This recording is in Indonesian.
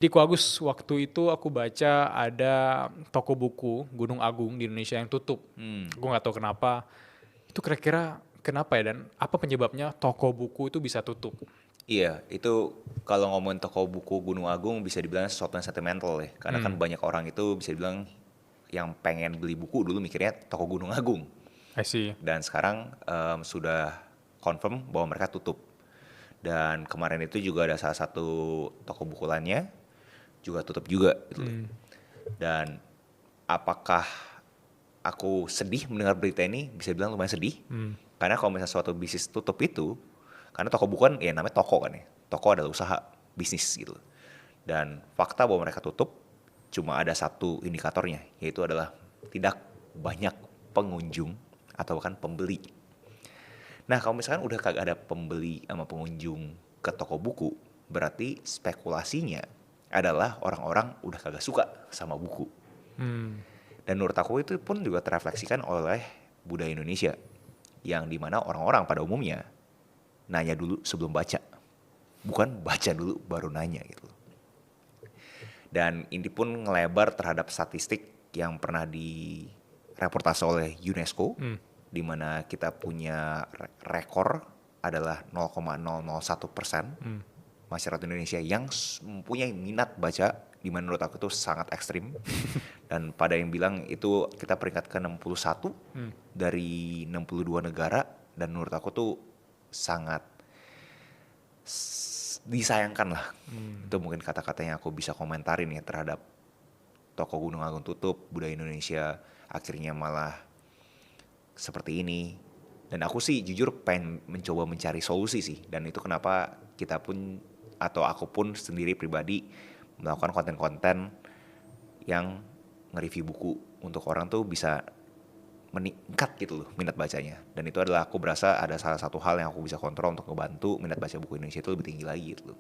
Di Koagus waktu itu aku baca ada toko buku Gunung Agung di Indonesia yang tutup. Aku nggak tahu kenapa. Itu kira-kira kenapa ya, dan apa penyebabnya toko buku itu bisa tutup? Iya, itu kalau ngomongin toko buku Gunung Agung bisa dibilang sesuatu yang sentimental ya. Karena kan Hmm, banyak orang itu bisa dibilang yang pengen beli buku dulu mikirnya toko Gunung Agung. I see. Dan sekarang sudah confirm bahwa mereka tutup. Dan kemarin itu juga ada salah satu toko buku lainnya juga tutup juga gitu loh. Hmm, Dan apakah aku sedih mendengar berita ini? Bisa bilang lumayan sedih. hmm, Karena kalau misalnya suatu bisnis tutup itu, karena toko buku kan ya namanya toko kan ya. Toko adalah usaha bisnis gitu. Dan fakta bahwa mereka tutup cuma ada satu indikatornya, yaitu adalah tidak banyak pengunjung atau bahkan pembeli. Nah, kalau misalkan udah kagak ada pembeli sama pengunjung ke toko buku, berarti spekulasinya adalah orang-orang udah kagak suka sama buku. hmm, Dan menurut aku itu pun juga terefleksikan oleh budaya Indonesia, yang dimana orang-orang pada umumnya nanya dulu sebelum baca, bukan baca dulu baru nanya gitu. Dan ini pun ngelebar terhadap statistik yang pernah direportase oleh UNESCO, hmm, di mana kita punya rekor adalah 0,001% hmm. masyarakat Indonesia yang mempunyai minat baca, di mana menurut aku itu sangat ekstrim. Dan pada yang bilang itu kita peringkat ke 61 Hmm. dari 62 negara, dan menurut aku tuh sangat disayangkan lah. Itu mungkin kata-kata yang aku bisa komentarin ya terhadap toko Gunung Agung tutup, budaya Indonesia akhirnya malah seperti ini. Dan aku sih jujur pengen mencoba mencari solusi sih. Dan itu kenapa kita pun atau aku pun sendiri pribadi melakukan konten-konten yang nge-review buku untuk orang tuh bisa meningkat gitu loh minat bacanya. Dan itu adalah aku berasa ada salah satu hal yang aku bisa kontrol untuk ngebantu minat baca buku Indonesia itu lebih tinggi lagi gitu loh.